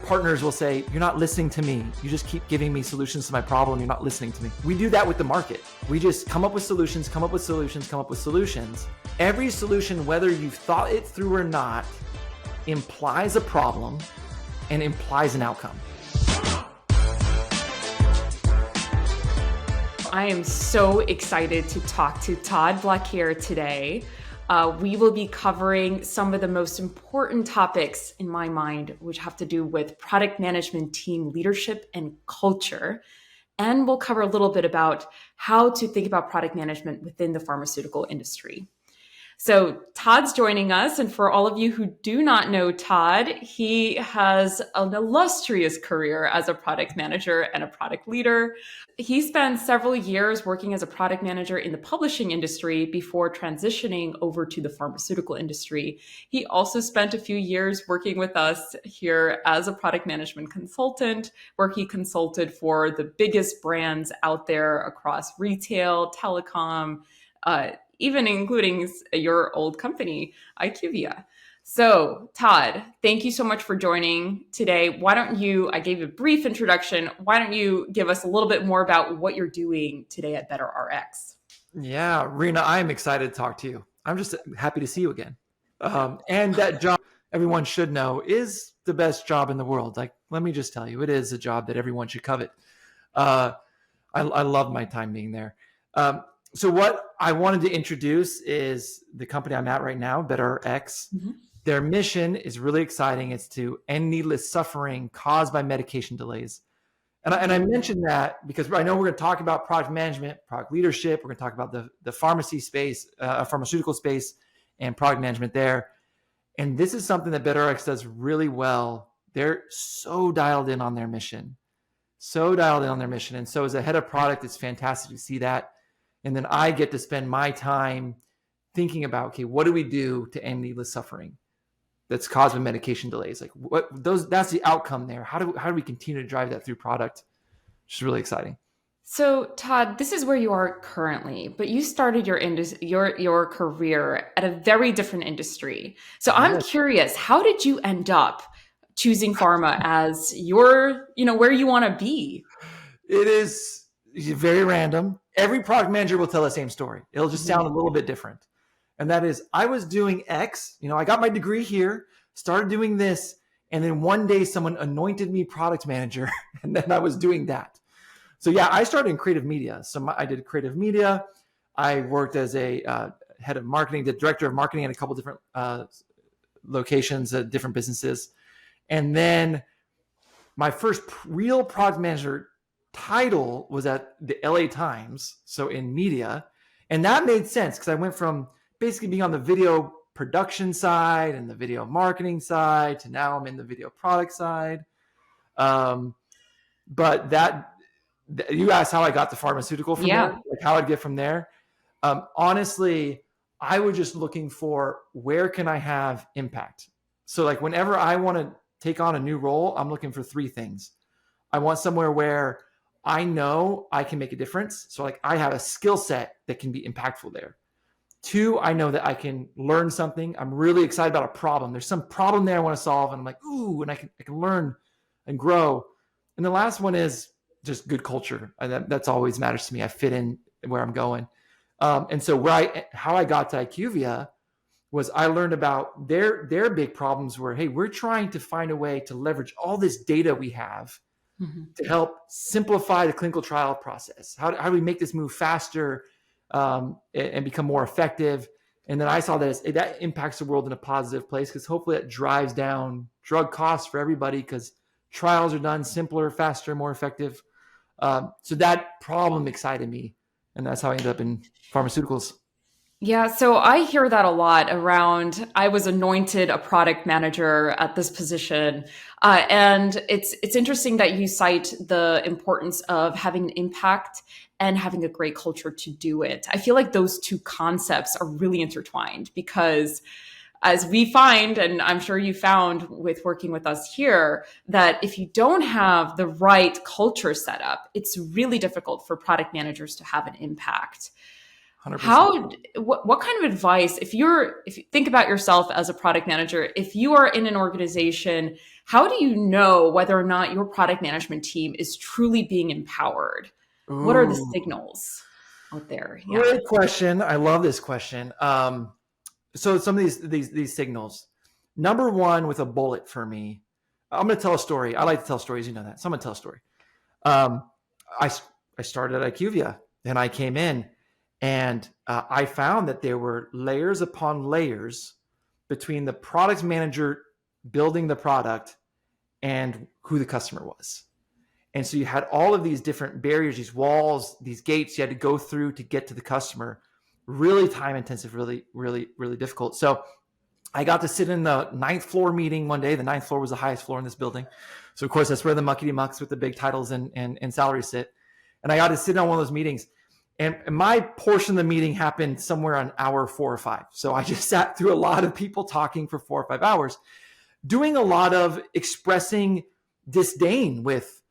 partners will say, you're not listening to me. You just keep giving me solutions to my problem. You're not listening to me. We do that with the market. We just come up with solutions, come up with solutions, come up with solutions. Every solution, whether you've thought it through or not, implies a problem and implies an outcome. I am so excited to talk to Todd Blaquiere today. We will be covering some of the most important topics in my mind, which have to do with product management team leadership and culture. And we'll cover a little bit about how to think about product management within the pharmaceutical industry. So Todd's joining us. And for all of you who do not know Todd, he has an illustrious career as a product manager and a product leader. He spent several years working as a product manager in the publishing industry before transitioning over to the pharmaceutical industry. He also spent a few years working with us here as a product management consultant, where he consulted for the biggest brands out there across retail, telecom, even including your old company, IQVIA. So Todd, thank you so much for joining today. I gave a brief introduction. Why don't you give us a little bit more about what you're doing today at BetterRx? Yeah, Rena, I'm excited to talk to you. I'm just happy to see you again. And that job, everyone should know, is the best job in the world. Like, let me just tell you, it is a job that everyone should covet. I love my time being there. So what I wanted to introduce is the company I'm at right now, BetterRx. Mm-hmm. Their mission is really exciting. It's to end needless suffering caused by medication delays. And I mentioned that because I know we're going to talk about product management, product leadership. We're going to talk about the pharmacy space, pharmaceutical space, and product management there. And this is something that BetterRx does really well. They're so dialed in on their mission. And so as a head of product, it's fantastic to see that. And then I get to spend my time thinking about, okay, what do we do to end needless suffering that's caused by medication delays? Like that's the outcome there. How do we continue to drive that through product? Which is really exciting. So Todd, this is where you are currently, but you started your career at a very different industry. So I'm curious, how did you end up choosing pharma as where you want to be? It is very random. Every product manager will tell the same story. It'll just sound a little bit different. And that is, I was doing X, I got my degree here, started doing this, and then one day someone anointed me product manager, and then I was doing that. So yeah, I started in creative media. So I did creative media. I worked as a head of marketing, the director of marketing at a couple different locations at different businesses. And then my first real product manager title was at the LA Times, so in media. And that made sense because I went from basically being on the video production side and the video marketing side to now I'm in the video product side. But you asked how I got to pharmaceutical from there, like how I'd get from there. Honestly, I was just looking for where can I have impact. So like whenever I want to take on a new role, I'm looking for three things. I want somewhere where I know I can make a difference. So like I have a skill set that can be impactful there. 2, I know that I can learn something. I'm really excited about a problem. There's some problem there I want to solve. And I'm like, ooh, and I can learn and grow. And the last one is just good culture. That's always matters to me. I fit in where I'm going. And so how I got to IQVIA was I learned about their big problems were, hey, we're trying to find a way to leverage all this data we have to help simplify the clinical trial process. How do we make this move faster and become more effective? And then I saw that impacts the world in a positive place because hopefully that drives down drug costs for everybody because trials are done simpler, faster, more effective. So that problem excited me. And that's how I ended up in pharmaceuticals. Yeah, so I hear that a lot around, I was anointed a product manager at this position. And it's interesting that you cite the importance of having an impact and having a great culture to do it. I feel like those two concepts are really intertwined because as we find, and I'm sure you found with working with us here, that if you don't have the right culture set up, it's really difficult for product managers to have an impact. 100%. What kind of advice, if you think about yourself as a product manager, if you are in an organization, How do you know whether or not your product management team is truly being empowered? What are the Ooh, signals out there? Yeah. great question. I love this question. So some of these signals. Number one, with a bullet for me, I'm going to tell a story. I like to tell stories. You know that. So I'm going to tell a story. Um, I I started at IQVIA, and I came in, and I found that there were layers upon layers between the product manager building the product and who the customer was. And so you had all of these different barriers, these walls, these gates you had to go through to get to the customer. Really time intensive, really, really, really difficult. So I got to sit in the ninth floor meeting one day. The ninth floor was the highest floor in this building. So of course, that's where the muckety mucks with the big titles and salaries sit. And I got to sit on one of those meetings. And my portion of the meeting happened somewhere on hour 4 or 5. So I just sat through a lot of people talking for 4 or 5 hours, doing a lot of expressing disdain with,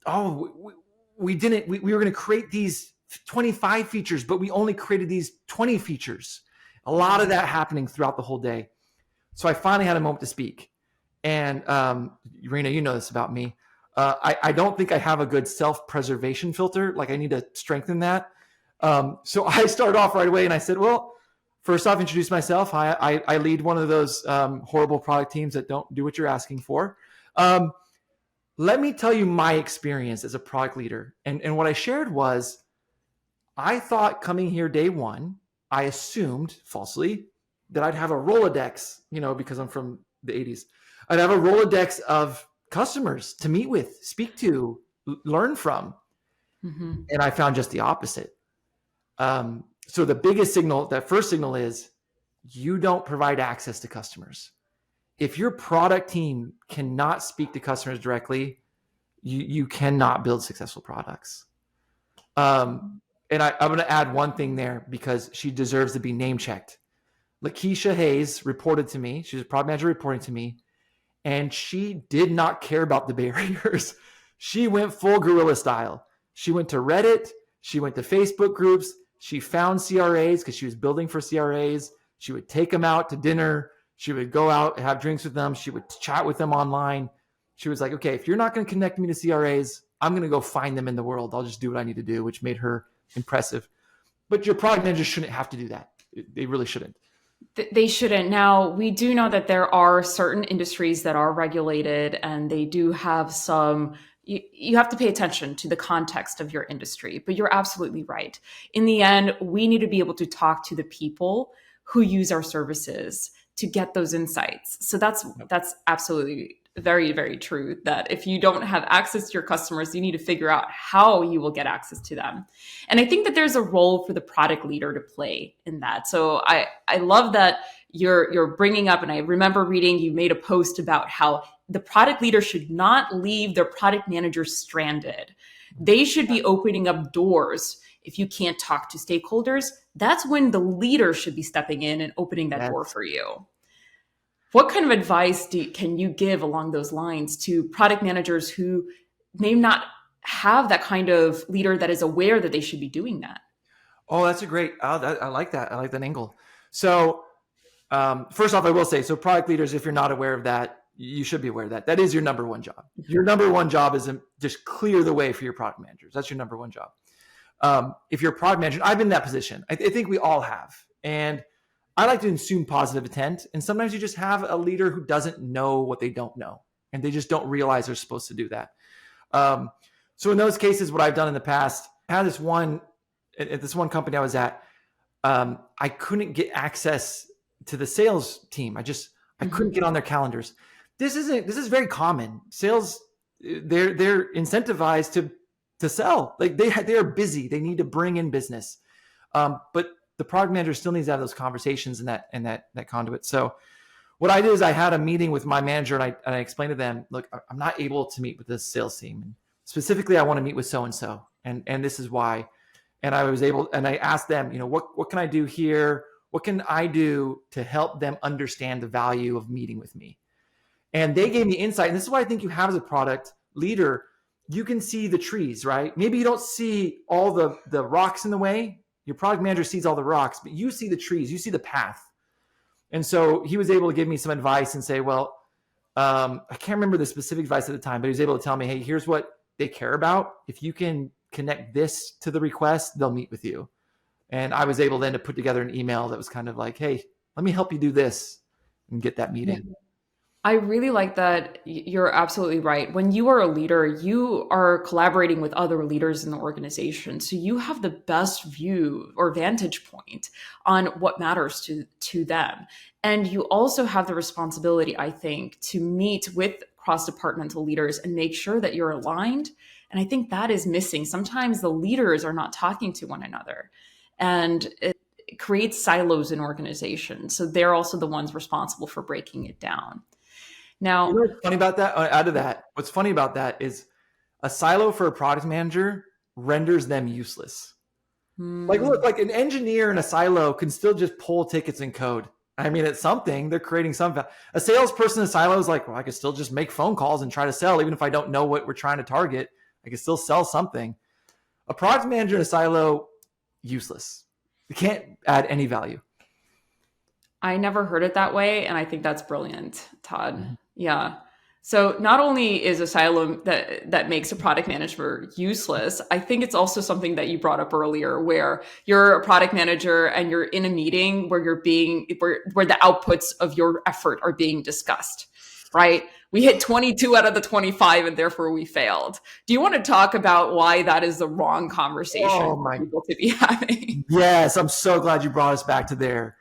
oh, we were going to create these 25 features, but we only created these 20 features. A lot of that happening throughout the whole day. So I finally had a moment to speak. And Rena, you know this about me. I don't think I have a good self-preservation filter. Like I need to strengthen that. So I started off right away and I said, well, first off, introduce myself. I lead one of those horrible product teams that don't do what you're asking for. Let me tell you my experience as a product leader. And what I shared was, I thought coming here day one, I assumed falsely that I'd have a Rolodex, because I'm from the 80s. I'd have a Rolodex of customers to meet with, speak to, learn from. Mm-hmm. And I found just the opposite. So the biggest signal, that first signal is you don't provide access to customers. If your product team cannot speak to customers directly, you cannot build successful products. And I'm going to add one thing there because she deserves to be name checked. Lakeisha Hayes reported to me. She was a product manager reporting to me, and she did not care about the barriers. She went full guerrilla style. She went to Reddit. She went to Facebook groups. She found CRAs because she was building for CRAs. She would take them out to dinner. She would go out and have drinks with them. She would chat with them online. She was like, okay, if you're not going to connect me to CRAs, I'm going to go find them in the world. I'll just do what I need to do, which made her impressive. But your product managers shouldn't have to do that. They really shouldn't. They shouldn't. Now, we do know that there are certain industries that are regulated, and they do have some, you have to pay attention to the context of your industry, but you're absolutely right. In the end, we need to be able to talk to the people who use our services to get those insights. So that's absolutely very, very true, that if you don't have access to your customers, you need to figure out how you will get access to them. And I think that there's a role for the product leader to play in that. So I love that you're bringing up, and I remember reading, you made a post about how the product leader should not leave their product manager stranded. They should be opening up doors. If you can't talk to stakeholders, that's when the leader should be stepping in and opening that door for you. What kind of advice can you give along those lines to product managers who may not have that kind of leader that is aware that they should be doing that? Oh, that's a great, I like that. I like that angle. So first off, I will say, so product leaders, if you're not aware of that, you should be aware of that. That is your number one job. Your number one job is to just clear the way for your product managers. That's your number one job. If you're a product manager, I've been in that position. I think we all have. And I like to assume positive intent. And sometimes you just have a leader who doesn't know what they don't know. And they just don't realize they're supposed to do that. So in those cases, what I've done in the past, I had at this one company I was at, I couldn't get access to the sales team. I couldn't get on their calendars. This is very common. Sales, they're incentivized to sell. Like they are busy. They need to bring in business. But the product manager still needs to have those conversations and that conduit. So what I did is I had a meeting with my manager, and I explained to them, look, I'm not able to meet with this sales team. And specifically, I want to meet with so-and-so. And this is why. And I asked them, what can I do here? What can I do to help them understand the value of meeting with me? And they gave me insight. And this is what I think you have as a product leader. You can see the trees, right? Maybe you don't see all the rocks in the way. Your product manager sees all the rocks, but you see the trees, you see the path. And so he was able to give me some advice and say, well, I can't remember the specific advice at the time, but he was able to tell me, hey, here's what they care about. If you can connect this to the request, they'll meet with you. And I was able then to put together an email that was kind of like, hey, let me help you do this and get that meeting. Yeah. I really like that. You're absolutely right. When you are a leader, you are collaborating with other leaders in the organization. So you have the best view or vantage point on what matters to them. And you also have the responsibility, I think, to meet with cross-departmental leaders and make sure that you're aligned. And I think that is missing. Sometimes the leaders are not talking to one another. And it creates silos in organizations. So they're also the ones responsible for breaking it down. Now, you know what's funny about that? Out of that, what's funny about that is a silo for a product manager renders them useless. Like, look, like an engineer in a silo can still just pull tickets and code. I mean, it's something. They're creating something. A salesperson in a silo is like, well, I can still just make phone calls and try to sell, even if I don't know what we're trying to target. I can still sell something. A product manager in a silo, useless. You can't add any value. I never heard it that way, and I think that's brilliant, Todd. Mm-hmm. Yeah. So not only is a silo that makes a product manager useless, I think it's also something that you brought up earlier, where you're a product manager and you're in a meeting where where the outputs of your effort are being discussed, right? We hit 22 out of the 25 and therefore we failed. Do you want to talk about why that is the wrong conversation for people to be having? Yes, I'm so glad you brought us back to there.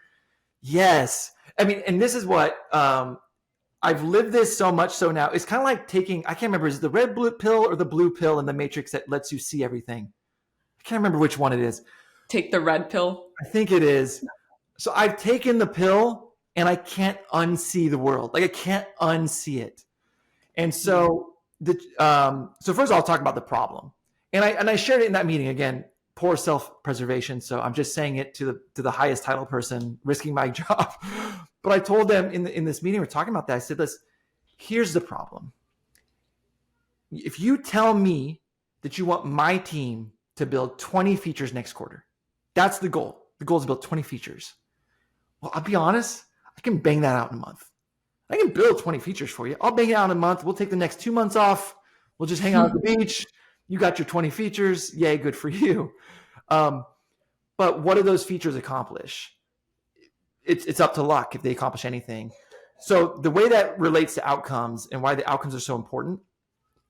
Yes. I mean, and this is what I've lived this so much so now. It's kind of like taking, I can't remember, is it the red blue pill or the blue pill in the Matrix that lets you see everything? I can't remember which one it is. Take the red pill? I think it is. So I've taken the pill and I can't unsee the world. Like I can't unsee it. And so so first I'll talk about the problem. And I shared it in that meeting again. Poor self-preservation. So I'm just saying it to the highest title person, risking my job. But I told them in this meeting, we're talking about that. I said, listen, here's the problem. If you tell me that you want my team to build 20 features next quarter, that's the goal. The goal is to build 20 features. Well, I'll be honest, I can bang that out in a month. I can build 20 features for you. I'll bang it out in a month. We'll take the next 2 months off. We'll just hang out at the beach. You got your 20 features. Yay, good for you. But what do those features accomplish? It's up to luck if they accomplish anything. So the way that relates to outcomes and why the outcomes are so important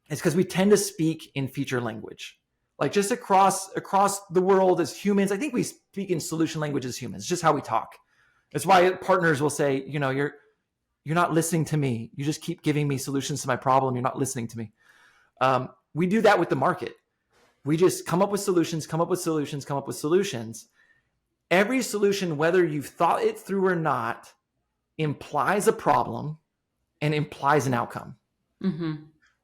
is because we tend to speak in feature language. Like just across the world as humans, I think we speak in solution language as humans. It's just how we talk. That's why partners will say, you're not listening to me. You just keep giving me solutions to my problem. You're not listening to me. We do that with the market. We just come up with solutions. Every solution, whether you've thought it through or not, implies a problem and implies an outcome. Mm-hmm.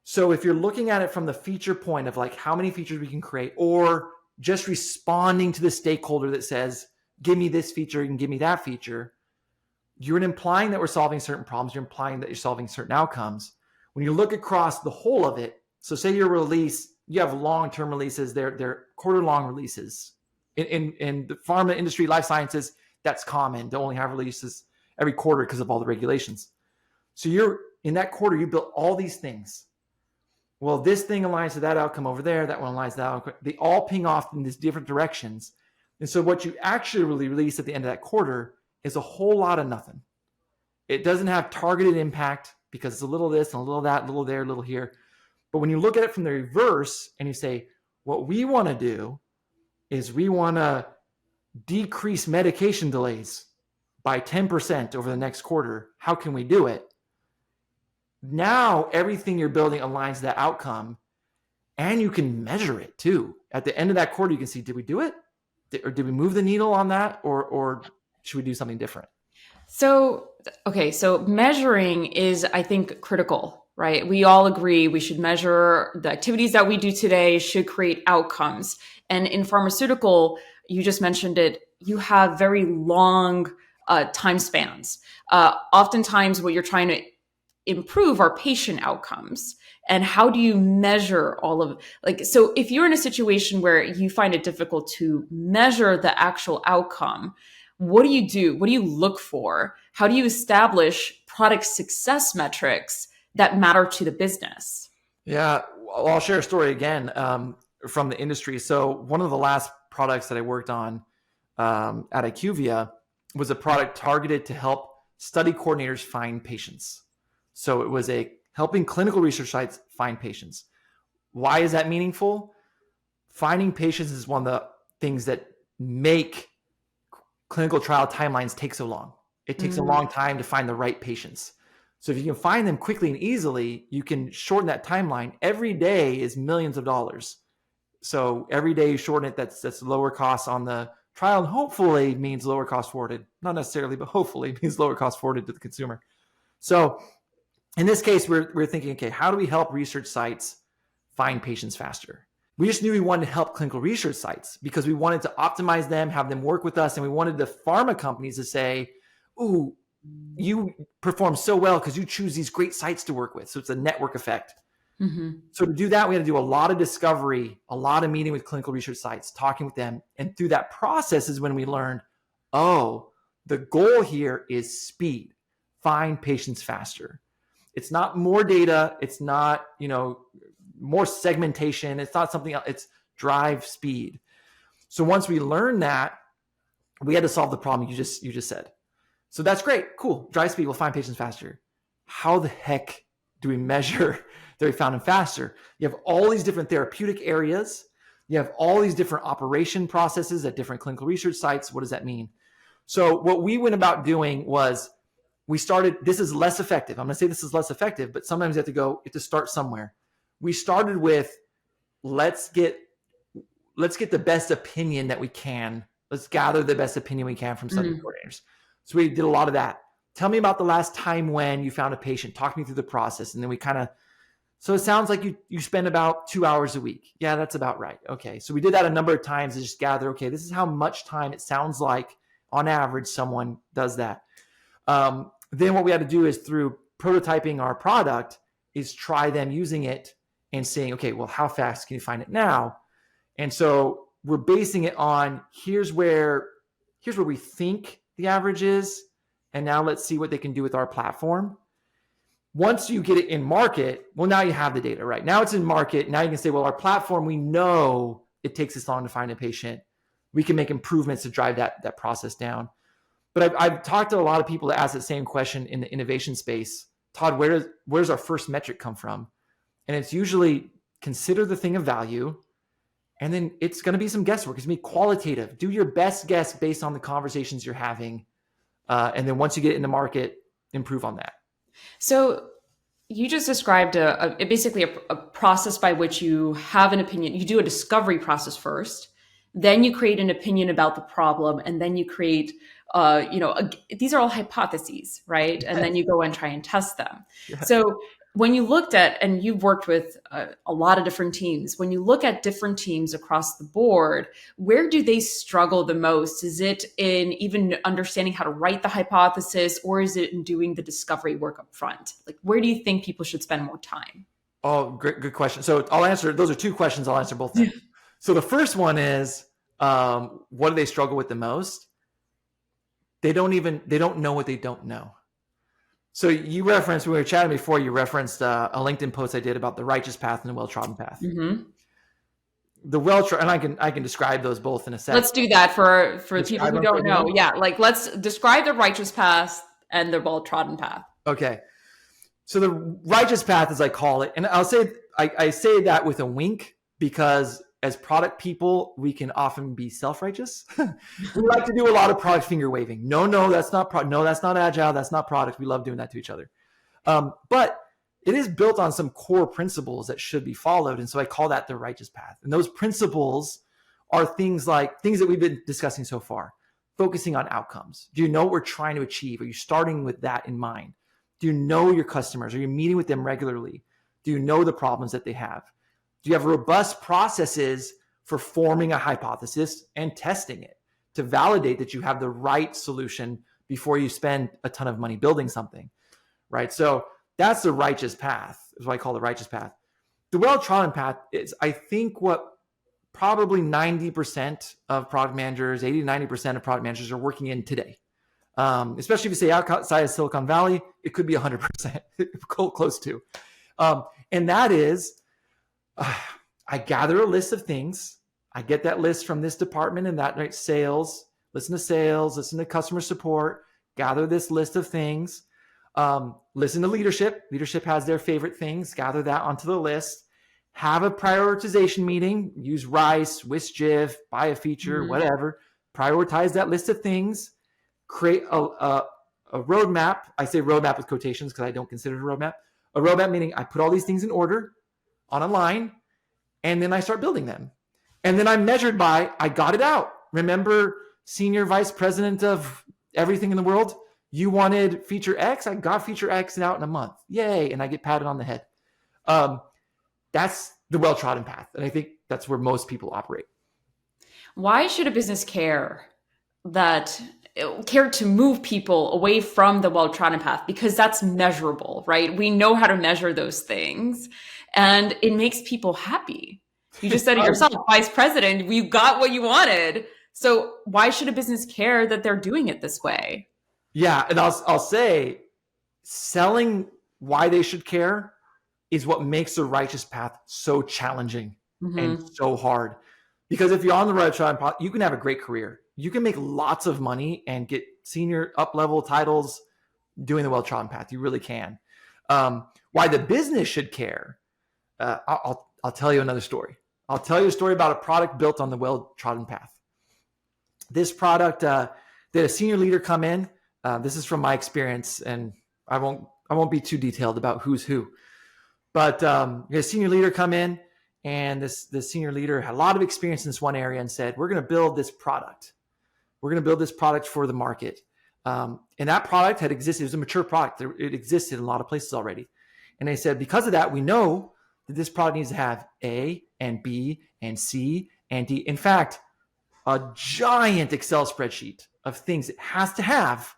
So if you're looking at it from the feature point of like how many features we can create, or just responding to the stakeholder that says, give me this feature and give me that feature, you're implying that we're solving certain problems. You're implying that you're solving certain outcomes. When you look across the whole of it, so say your release, you have long-term releases, they're quarter-long releases. In the pharma industry, life sciences, that's common to only have releases every quarter because of all the regulations. So you're in that quarter, you built all these things. Well, this thing aligns to that outcome over there, that one aligns to that outcome. They all ping off in these different directions. And so what you actually really release at the end of that quarter is a whole lot of nothing. It doesn't have targeted impact because it's a little this and a little that, a little there, a little here. But when you look at it from the reverse and you say, what we want to do is we want to decrease medication delays by 10% over the next quarter. How can we do it? Now everything you're building aligns to that outcome, and you can measure it too. At the end of that quarter, you can see, did we do it? Or did we move the needle on that? Or should we do something different? So measuring is, I think, critical. Right? We all agree we should measure the activities that we do today should create outcomes. And in pharmaceutical, you just mentioned it, you have very long time spans. Oftentimes what you're trying to improve are patient outcomes. And how do you measure all of so if you're in a situation where you find it difficult to measure the actual outcome, what do you do? What do you look for? How do you establish product success metrics that matter to the business? Yeah, well, I'll share a story again from the industry. So one of the last products that I worked on at IQVIA was a product targeted to help study coordinators find patients. So it was helping clinical research sites find patients. Why is that meaningful? Finding patients is one of the things that make clinical trial timelines take so long. It takes a long time to find the right patients. So if you can find them quickly and easily, you can shorten that timeline. Every day is millions of dollars. So every day you shorten it, that's lower costs on the trial, and hopefully means lower cost forwarded. Not necessarily, but hopefully means lower cost forwarded to the consumer. So in this case, we're thinking, okay, how do we help research sites find patients faster? We just knew we wanted to help clinical research sites because we wanted to optimize them, have them work with us, and we wanted the pharma companies to say, ooh, you perform so well because you choose these great sites to work with. So it's a network effect. So to do that, we had to do a lot of discovery, a lot of meeting with clinical research sites, talking with them. And through that process is when we learned, oh, the goal here is speed, find patients faster. It's not more data. It's not, more segmentation. It's not something else. It's drive speed. So once we learned that, we had to solve the problem you just said. So that's great. Cool. Drive speed will find patients faster. How the heck do we measure that we found them faster? You have all these different therapeutic areas. You have all these different operation processes at different clinical research sites. What does that mean? So what we went about doing was this is less effective. I'm going to say this is less effective, but sometimes you have to start somewhere. We started with, let's get the best opinion that we can. Let's gather the best opinion we can from study coordinators. So we did a lot of that. Tell me about the last time when you found a patient. Talk me through the process. And then we so it sounds like you spend about 2 hours a week. Yeah, that's about right. Okay. So we did that a number of times to just gather, okay, this is how much time it sounds like on average someone does that. Then what we had to do is through prototyping our product is try them using it and saying, okay, well, how fast can you find it now? And so we're basing it on here's where we think the average is. And now let's see what they can do with our platform. Once you get it in market, well, now you have the data, right? Now it's in market. Now you can say, well, our platform, we know it takes this long to find a patient. We can make improvements to drive that process down. But I've talked to a lot of people that ask the same question in the innovation space. Todd, where does our first metric come from? And it's usually consider the thing of value. And then it's going to be some guesswork. It's going to be qualitative. Do your best guess based on the conversations you're having. And then once you get it in the market, improve on that. So you just described basically a process by which you have an opinion. You do a discovery process first, then you create an opinion about the problem, and then you create, these are all hypotheses, right? And then you go and try and test them. Yeah. So when you looked at, and you've worked with a lot of different teams, when you look at different teams across the board, where do they struggle the most? Is it in even understanding how to write the hypothesis, or is it in doing the discovery work up front? Like, where do you think people should spend more time? Oh, great, good question. So I'll answer, those are two questions. I'll answer both of them. So the first one is, what do they struggle with the most? They don't know what they don't know. So you referenced, when we were chatting before, you referenced a LinkedIn post I did about the righteous path and the well-trodden path. Mm-hmm. The well-trodden, and I can describe those both in a second. Let's do that for people who don't know. Yeah, like let's describe the righteous path and the well-trodden path. Okay. So the righteous path, as I call it, and I'll say, I say that with a wink because as product people, we can often be self-righteous. We like to do a lot of product finger waving. No, that's not no, that's not agile. That's not product. We love doing that to each other. But it is built on some core principles that should be followed. And so I call that the righteous path. And those principles are things that we've been discussing so far. Focusing on outcomes. Do you know what we're trying to achieve? Are you starting with that in mind? Do you know your customers? Are you meeting with them regularly? Do you know the problems that they have? Do you have robust processes for forming a hypothesis and testing it to validate that you have the right solution before you spend a ton of money building something, right? So that's the righteous path, is what I call the righteous path. The well-trodden path is, I think, what probably 90% of product managers, 80 to 90% of product managers are working in today. Especially if you say outside of Silicon Valley, it could be 100% close to. And that is, I gather a list of things. I get that list from this department and that, right? Sales, listen to customer support, gather this list of things. Listen to leadership. Leadership has their favorite things. Gather that onto the list. Have a prioritization meeting. Use RICE, WISGIF, buy a feature, whatever. Prioritize that list of things. Create a roadmap. I say roadmap with quotations because I don't consider it a roadmap. A roadmap meaning I put all these things in order on a line, and then I start building them. And then I'm measured by, I got it out. Remember, senior vice president of everything in the world? You wanted feature X? I got feature X out in a month. Yay. And I get patted on the head. That's the well-trodden path. And I think that's where most people operate. Why should a business care to move people away from the well-trodden path? Because that's measurable, right? We know how to measure those things, and it makes people happy. You just said it yourself, vice president, you got what you wanted. So why should a business care that they're doing it this way? Yeah. And I'll say selling why they should care is what makes the righteous path so challenging and so hard. Because if you're on the right path, you can have a great career. You can make lots of money and get senior up-level titles doing the well-trodden path. You really can. Why the business should care, I'll tell you another story. I'll tell you a story about a product built on the well-trodden path. This product, did a senior leader come in. This is from my experience, and I won't be too detailed about who's who. But a senior leader come in, and this senior leader had a lot of experience in this one area and said, we're going to build this product. We're going to build this product for the market. And that product had existed. It was a mature product. It existed in a lot of places already. And they said, because of that, we know that this product needs to have A and B and C and D. In fact, a giant Excel spreadsheet of things it has to have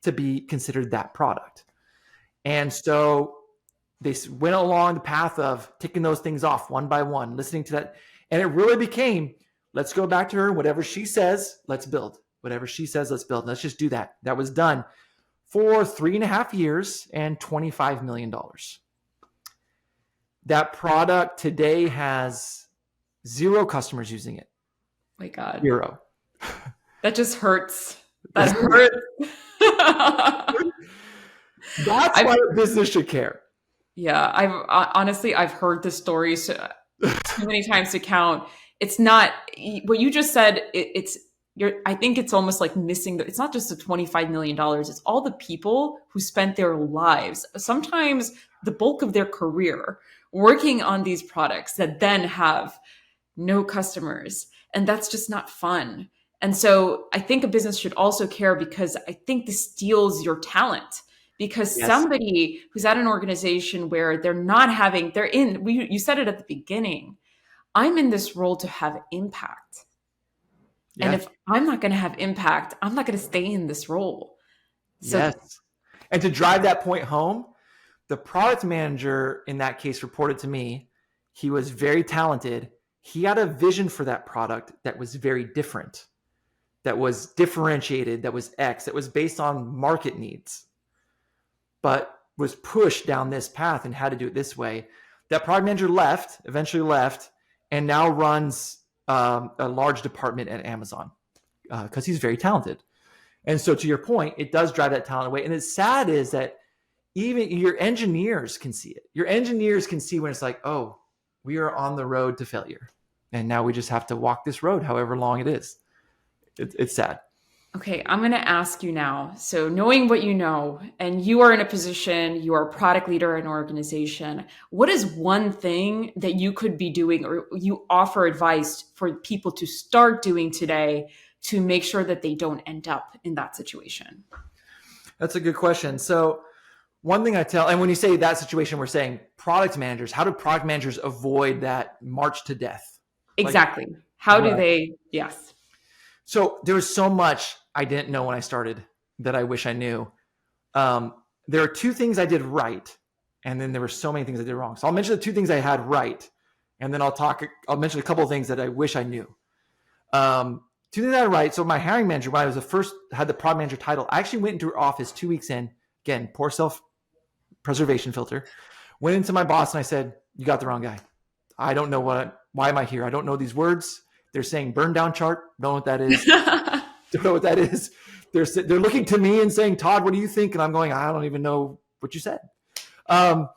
to be considered that product. And so they went along the path of ticking those things off one by one, listening to that. And it really became, let's go back to her. Whatever she says, let's build. Whatever she says, let's build. Let's just do that. That was done for 3.5 years and $25 million. That product today has 0 customers using it. My God. 0. That just hurts. That hurts. That's why a business should care. Yeah, I've heard the stories too many times to count. It's not what you just said. I think it's almost like missing. It's not just the $25 million. It's all the people who spent their lives, sometimes the bulk of their career, working on these products that then have no customers, and that's just not fun. And so I think a business should also care, because I think this steals your talent. Because somebody who's at an organization where you said it at the beginning, I'm in this role to have impact. Yeah. And if I'm not going to have impact, I'm not going to stay in this role. So, and to drive that point home, the product manager in that case reported to me, he was very talented. He had a vision for that product that was very different, that was differentiated, that was X, that was based on market needs, but was pushed down this path and had to do it this way. That product manager eventually left, and now runs a large department at Amazon because he's very talented. And so to your point, it does drive that talent away. And it's sad is that even your engineers can see it. Your engineers can see when it's like, oh, we are on the road to failure. And now we just have to walk this road, however long it is. It's sad. Okay, I'm going to ask you now. So knowing what you know, and you are in a position, you are a product leader in an organization, what is one thing that you could be doing, or you offer advice for people to start doing today to make sure that they don't end up in that situation? That's a good question. So one thing I tell, and when you say that situation, we're saying product managers, how do product managers avoid that march to death? Exactly. How do they? Yes. So there was so much I didn't know when I started that I wish I knew. There are 2 things I did right, and then there were so many things I did wrong. So I'll mention the 2 things I had right, and then I'll mention a couple of things that I wish I knew. two things I had right. So my hiring manager, when I was had the product manager title, I actually went into her office 2 weeks in. Again, poor self-preservation filter. Went into my boss and I said, "You got the wrong guy. I don't know why am I here? I don't know these words. They're saying burn down chart. Don't know what that is. Don't know what that is. They're looking to me and saying, Todd, what do you think?" And I'm going, "I don't even know what you said." And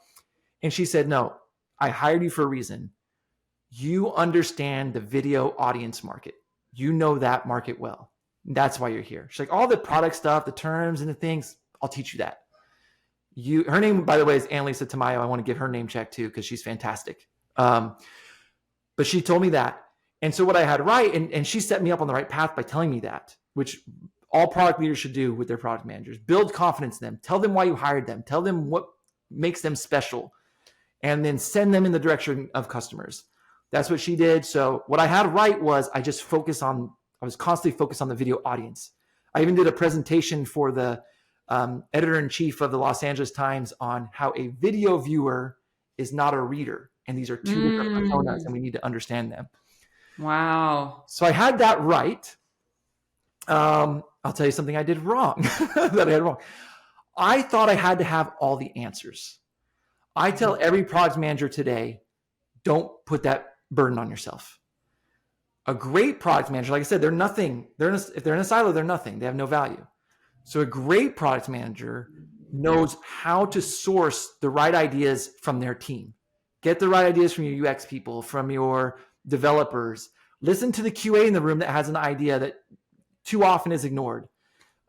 she said, "No, I hired you for a reason. You understand the video audience market. You know that market well. That's why you're here." She's like, "All the product stuff, the terms and the things, I'll teach you that." Her name, by the way, is Annalisa Tamayo. I want to give her name check too, because she's fantastic. But she told me that. And so what I had right, and she set me up on the right path by telling me that, which all product leaders should do with their product managers. Build confidence in them. Tell them why you hired them. Tell them what makes them special. And then send them in the direction of customers. That's what she did. So what I had right was I was constantly focused on the video audience. I even did a presentation for the editor-in-chief of the Los Angeles Times on how a video viewer is not a reader. And these are two different personas, and we need to understand them. Wow. So I had that right. I'll tell you something I did wrong that I had wrong. I thought I had to have all the answers. I tell every product manager today, don't put that burden on yourself. A great product manager, like I said, they're nothing. If they're in a silo, they're nothing. They have no value. So a great product manager knows how to source the right ideas from their team. Get the right ideas from your UX people, from your developers. Listen to the QA in the room that has an idea that too often is ignored.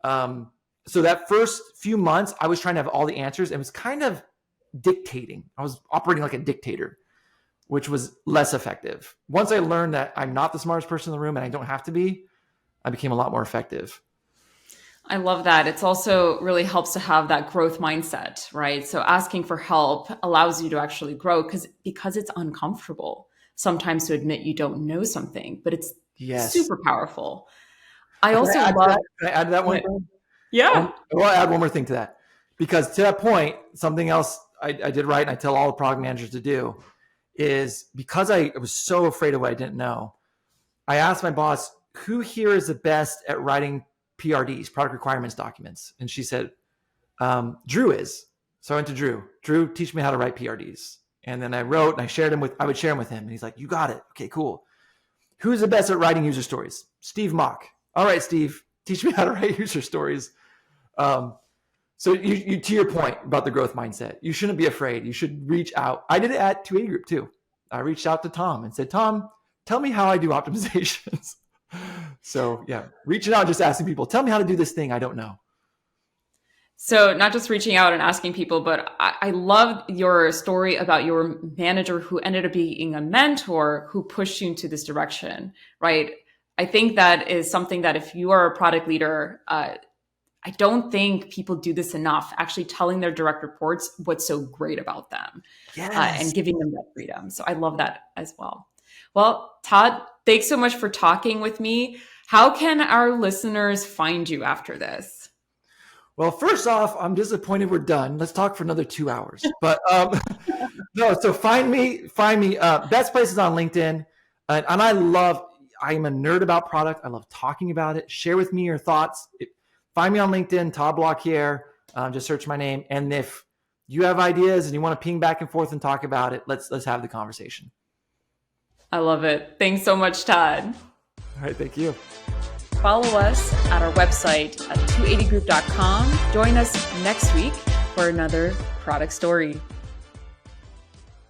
So that first few months, I was trying to have all the answers. It was kind of dictating. I was operating like a dictator, which was less effective. Once I learned that I'm not the smartest person in the room and I don't have to be, I became a lot more effective. I love that. It's also really helps to have that growth mindset, right? So asking for help allows you to actually grow because it's uncomfortable sometimes to admit you don't know something, but it's super powerful. I also love. Can I add that one thing? Yeah. I'll add one more thing to that, because to that point, something else I did right, and I tell all the product managers to do, is because I was so afraid of what I didn't know, I asked my boss, "Who here is the best at writing PRDs, product requirements documents?" And she said, "Drew is." So I went to Drew. "Drew, teach me how to write PRDs." And then I wrote, and I would share them with him. And he's like, "You got it. Okay, cool. Who's the best at writing user stories?" "Steve Mock." "All right, Steve, teach me how to write user stories." So you to your point about the growth mindset, you shouldn't be afraid. You should reach out. I did it at 280 Group too. I reached out to Tom and said, "Tom, tell me how I do optimizations." So yeah, reaching out, just asking people, "Tell me how to do this thing I don't know." So not just reaching out and asking people, but I love your story about your manager who ended up being a mentor who pushed you into this direction, right? I think that is something that if you are a product leader, I don't think people do this enough, actually telling their direct reports what's so great about them. Yes. And giving them that freedom. So I love that as well. Well, Todd, thanks so much for talking with me. How can our listeners find you after this? Well, first off, I'm disappointed we're done. Let's talk for another 2 hours. But no, so find me. Best places on LinkedIn. And I'm a nerd about product. I love talking about it. Share with me your thoughts. Find me on LinkedIn, Todd Blaquiere. Just search my name. And if you have ideas and you want to ping back and forth and talk about it, let's have the conversation. I love it. Thanks so much, Todd. All right, thank you. Follow us at our website at 280group.com. Join us next week for another product story.